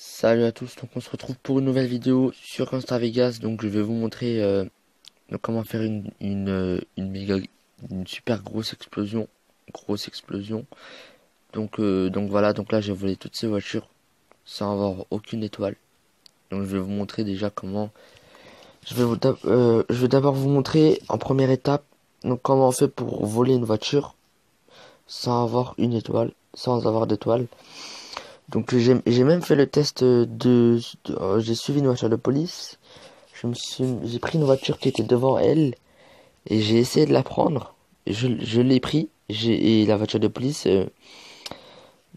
Salut à tous, donc on se retrouve pour une nouvelle vidéo sur Insta Vegas. Donc je vais vous montrer donc comment faire une super grosse explosion. Donc voilà, donc là j'ai volé toutes ces voitures sans avoir aucune étoile. Donc je vais vous montrer déjà comment. Je vais d'abord vous montrer en première étape donc comment on fait pour voler une voiture sans avoir une étoile, sans avoir d'étoile. Donc j'ai même fait le test j'ai suivi une voiture de police. J'ai pris une voiture qui était devant elle et j'ai essayé de la prendre. Je l'ai pris et la voiture de police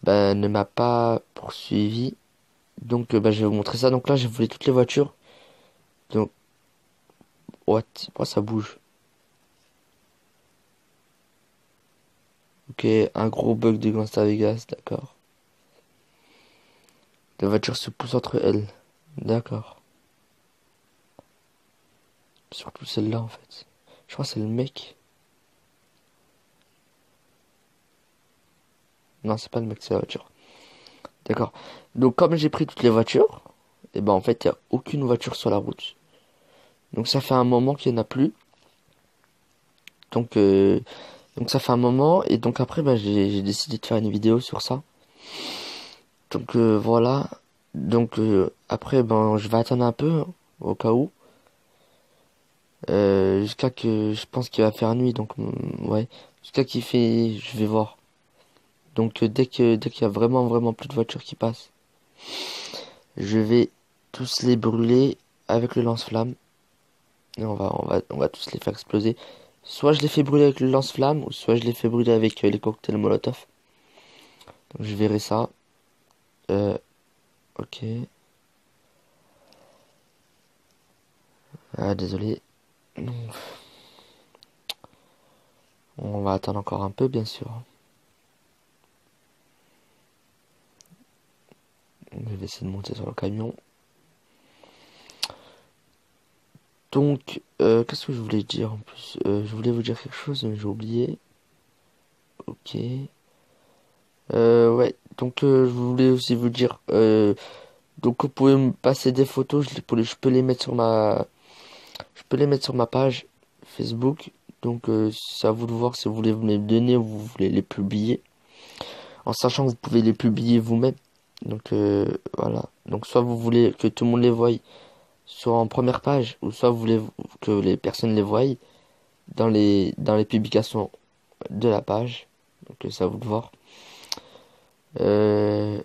ne m'a pas poursuivi. Donc je vais vous montrer ça. Donc là j'ai volé toutes les voitures. Donc what? Pourquoi ça bouge? Ok, un gros bug de Gangsta Vegas, d'accord. Les voitures se poussent entre elles. D'accord. Surtout celle-là en fait. Je crois que c'est le mec. Non, c'est pas le mec, c'est la voiture. D'accord. Donc comme j'ai pris toutes les voitures, et ben en fait il n'y a aucune voiture sur la route. Donc ça fait un moment qu'il n'y en a plus. Donc, euh, donc ça fait un moment et donc après bah, j'ai décidé de faire une vidéo sur ça. Donc voilà. Donc après ben je vais attendre un peu hein, au cas où. Jusqu'à que je pense qu'il va faire nuit. Donc ouais. Jusqu'à qu'il fait. Je vais voir. Donc dès qu'il y a vraiment plus de voitures qui passent, je vais tous les brûler avec le lance-flamme. Et on va tous les faire exploser. Soit je les fais brûler avec le lance-flamme, ou soit je les fais brûler avec les cocktails Molotov. Donc je verrai ça. Euh, ok. Ah, désolé. Non, on va attendre encore un peu, bien sûr. Je vais essayer de monter sur le camion. Donc, qu'est-ce que je voulais dire en plus? Je voulais vous dire quelque chose, mais j'ai oublié. Ok. Ouais. Donc, je voulais aussi vous dire. Donc, vous pouvez me passer des photos. Je peux les mettre sur je peux les mettre sur ma page Facebook. Donc, c'est à vous de voir si vous voulez me les donner ou vous voulez les publier. En sachant que vous pouvez les publier vous-même. Donc, voilà. Donc, soit vous voulez que tout le monde les voie soit en première page, ou soit vous voulez que les personnes les voient dans les publications de la page. Donc, c'est à vous de voir. Euh,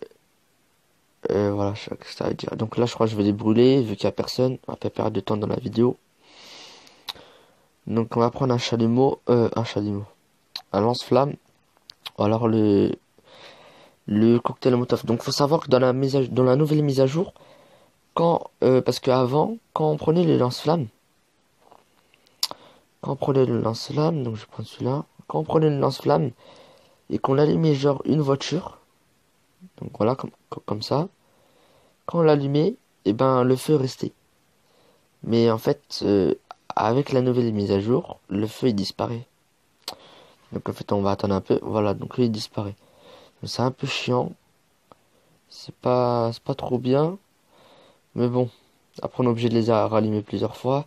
voilà, je sais pas ce que ça veut dire. Donc là, je crois que je vais les brûler, vu qu'il y a personne. On va pas perdre de temps dans la vidéo. Donc, on va prendre un chalumeau, un lance-flamme, ou alors le cocktail Molotov. Donc, faut savoir que dans la nouvelle mise à jour, parce qu'avant, quand on prenait les lance-flammes, quand on prenait le lance-flamme, donc je prends celui-là, quand on prenait le lance-flamme et qu'on allumait genre une voiture, donc voilà, comme ça, quand on l'allumait, et ben le feu restait. Mais en fait, avec la nouvelle mise à jour, le feu il disparaît. Donc en fait, on va attendre un peu, voilà, donc lui il disparaît. Donc, c'est un peu chiant, c'est pas trop bien, mais bon, après on est obligé de les rallumer plusieurs fois.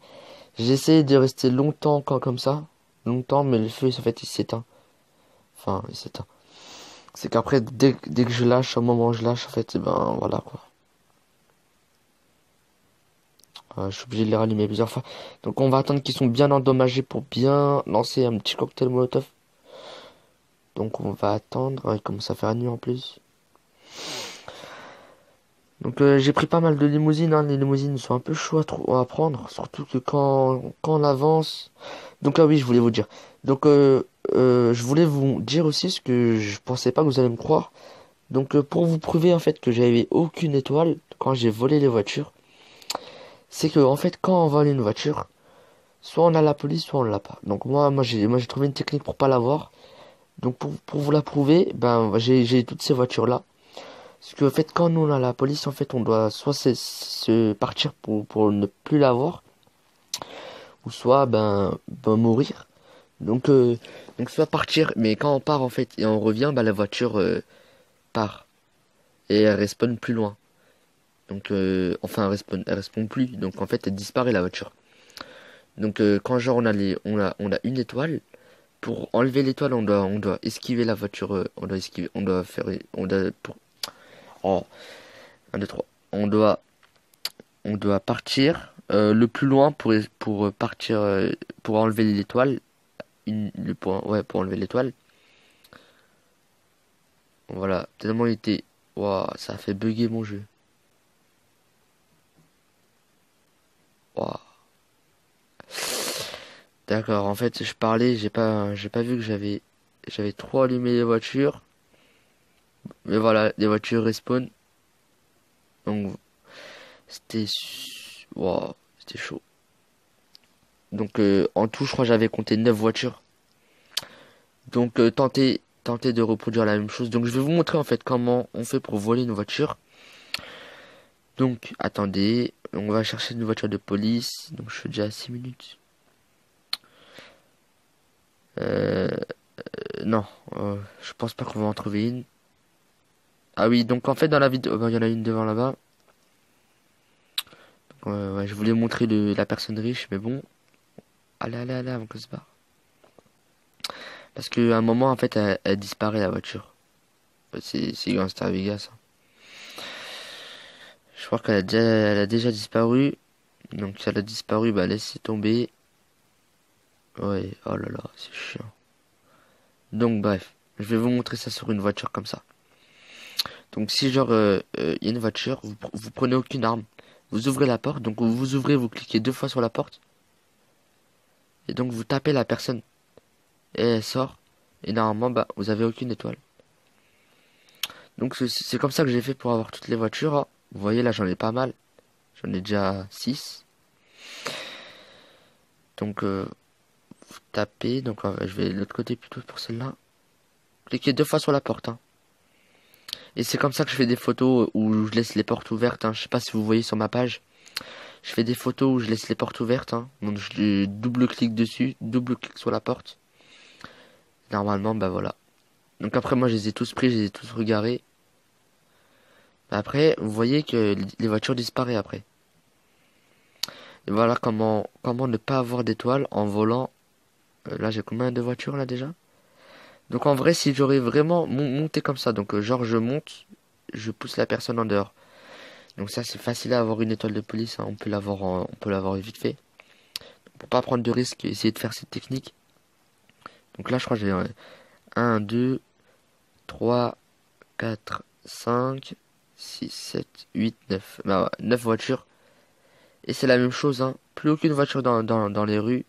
J'ai essayé de rester longtemps comme ça, longtemps, mais le feu en fait il s'éteint. Enfin, il s'éteint. C'est qu'après, dès que je lâche, au moment où je lâche, en fait, eh ben voilà quoi. Je suis obligé de les rallumer plusieurs fois. Donc on va attendre qu'ils sont bien endommagés pour bien lancer un petit cocktail Molotov. Donc on va attendre. Ouais, il commence à faire nuit en plus. Donc j'ai pris pas mal de limousines. Hein. Les limousines sont un peu chauds à prendre. Surtout que quand on avance. Donc là oui, je voulais vous dire. Donc je voulais vous dire aussi ce que je pensais pas que vous allez me croire. Donc pour vous prouver en fait que j'avais aucune étoile quand j'ai volé les voitures. C'est que en fait quand on vole une voiture, soit on a la police, soit on l'a pas. Donc moi j'ai trouvé une technique pour pas l'avoir. Donc pour vous la prouver, ben j'ai toutes ces voitures là. Parce que en fait quand nous on a la police, en fait on doit soit se partir pour ne plus l'avoir, ou soit ben mourir. Donc donc soit partir, mais quand on part en fait et on revient, ben la voiture part et elle respawn plus loin. Donc, enfin, elle respawn plus. Donc, en fait, elle disparaît la voiture. Donc, quand genre on a une étoile, pour enlever l'étoile, on doit esquiver la voiture. On doit esquiver, on doit faire, on doit pour, oh, 1, 2, 3. On doit partir le plus loin pour partir, pour enlever l'étoile. Le point, ouais, pour enlever l'étoile. Voilà, tellement il était, waouh, ça a fait bugger mon jeu. Waouh. D'accord, en fait, je parlais, j'ai pas vu que j'avais trop allumé les voitures. Mais voilà, les voitures respawn. Donc, c'était, waouh, c'était chaud. Donc, en tout, je crois que j'avais compté 9 voitures. Donc, tentez de reproduire la même chose. Donc, je vais vous montrer en fait comment on fait pour voler une voiture. Donc, attendez, on va chercher une voiture de police. Donc, je suis déjà à 6 minutes. Euh, non, je pense pas qu'on va en trouver une. Ah oui, donc en fait dans la vidéo, il y en a une devant là-bas. Ouais, je voulais montrer la personne riche, mais bon, allez, avant que se barre. Parce qu'à un moment, en fait, elle disparaît la voiture. C'est Gangster Vegas, hein. Je crois elle a déjà disparu. Donc si elle a disparu, bah laissez tomber. Ouais, oh là là, c'est chiant. Donc bref, je vais vous montrer ça sur une voiture comme ça. Donc si genre il y a une voiture, vous prenez aucune arme. Vous ouvrez la porte, donc vous ouvrez, vous cliquez 2 fois sur la porte. Et donc vous tapez la personne. Et elle sort. Et normalement, bah, vous avez aucune étoile. Donc c'est comme ça que j'ai fait pour avoir toutes les voitures, hein. Vous voyez là, j'en ai pas mal. J'en ai déjà 6. Donc vous tapez. Donc je vais de l'autre côté plutôt pour celle-là. Cliquez 2 fois sur la porte, hein. Et c'est comme ça que je fais des photos où je laisse les portes ouvertes, hein. Je sais pas si vous voyez sur ma page. Je fais des photos où je laisse les portes ouvertes, hein. Donc je double-clique dessus, double-clique sur la porte. Normalement, bah voilà. Donc après, moi, je les ai tous pris, je les ai tous regardés. Après, vous voyez que les voitures disparaissent après. Et voilà comment ne pas avoir d'étoiles en volant. Là, j'ai combien de voitures là déjà? Donc en vrai, si j'aurais vraiment monté comme ça, donc genre je monte, je pousse la personne en dehors. Donc ça, c'est facile à avoir une étoile de police, hein. On peut l'avoir vite fait. Pour pas prendre de risques, essayer de faire cette technique. Donc là, je crois que j'ai 1, 2, 3, 4, 5, 6, 7, 8, 9. Bah ouais, 9 voitures. Et c'est la même chose, hein. Plus aucune voiture dans les rues.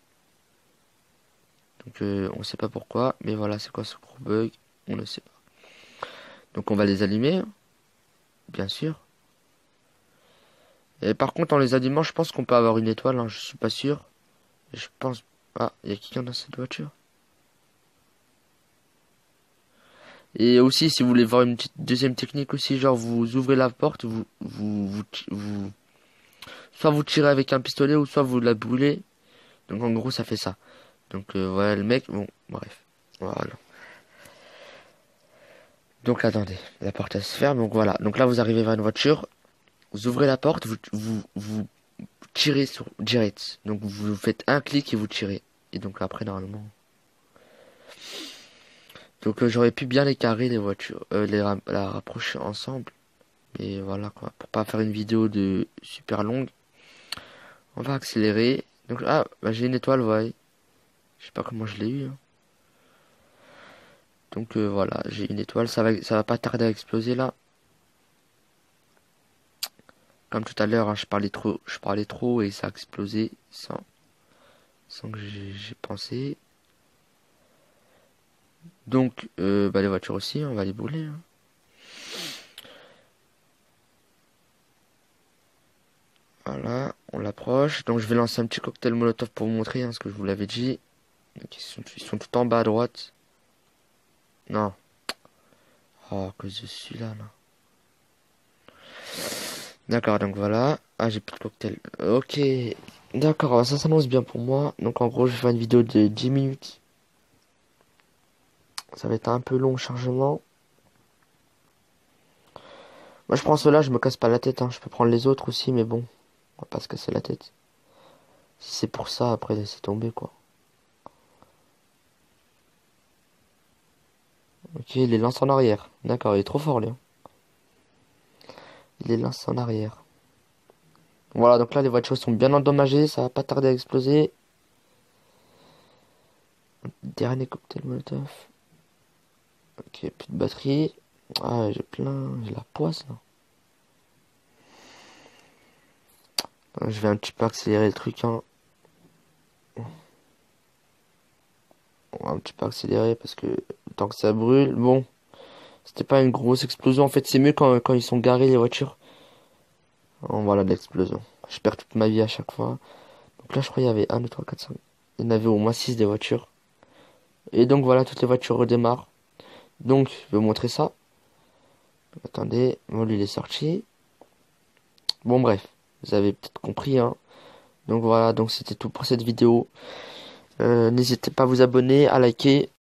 Donc on sait pas pourquoi. Mais voilà, c'est quoi ce gros bug? On ne sait pas. Donc on va les allumer, hein, bien sûr. Et par contre, en les allumant, je pense qu'on peut avoir une étoile, hein. Je suis pas sûr. Je pense... Ah, il y a quelqu'un dans cette voiture. Et aussi, si vous voulez voir une petite deuxième technique aussi, genre vous ouvrez la porte, soit vous tirez avec un pistolet ou soit vous la brûlez. Donc en gros, ça fait ça. Donc voilà le mec. Bon, bref. Voilà. Donc attendez, la porte elle se ferme. Donc voilà. Donc là, vous arrivez vers une voiture. Vous ouvrez la porte, vous tirez sur direct. Donc vous faites un clic et vous tirez. Et donc après, normalement. Donc j'aurais pu bien les carrer les voitures, la rapprocher ensemble. Mais voilà quoi, pour pas faire une vidéo de super longue, on va accélérer. Donc ah, bah, j'ai une étoile, ouais. Je sais pas comment je l'ai eu, hein. Donc voilà, j'ai une étoile, ça va pas tarder à exploser là. Comme tout à l'heure, hein, je parlais trop et ça a explosé sans que j'ai pensé. Donc bah les voitures aussi, on va les brûler, hein. Voilà, on l'approche. Donc je vais lancer un petit cocktail Molotov pour vous montrer, hein, ce que je vous l'avais dit. Donc, ils sont tout en bas à droite. Non. Oh, à cause de celui-là, là. D'accord, donc voilà. Ah, j'ai plus de cocktail. Ok. D'accord, ça s'annonce bien pour moi. Donc en gros, je vais faire une vidéo de 10 minutes. Ça va être un peu long au chargement. Moi je prends ceux-là, je me casse pas la tête, hein. Je peux prendre les autres aussi, mais bon, on va pas se casser la tête. Si c'est pour ça, après laisser tomber quoi. Ok, il les lance en arrière. D'accord, il est trop fort lui, hein. Il les lance en arrière. Voilà, donc là les voitures sont bien endommagées, ça va pas tarder à exploser. Dernier cocktail Molotov. Ok, plus de batterie. Ah, j'ai la poisse là. Je vais un petit peu accélérer le truc, hein. On va un petit peu accélérer parce que tant que ça brûle, bon, c'était pas une grosse explosion. En fait, c'est mieux quand ils sont garés les voitures. Oh, voilà de l'explosion. Je perds toute ma vie à chaque fois. Donc là, je crois qu'il y avait 1, 2, 3, 4, 5. Il y en avait au moins 6 des voitures. Et donc voilà, toutes les voitures redémarrent. Donc, je vais vous montrer ça. Attendez, bon, lui il est sorti. Bon, bref, vous avez peut-être compris, hein. Donc voilà, donc c'était tout pour cette vidéo. N'hésitez pas à vous abonner, à liker.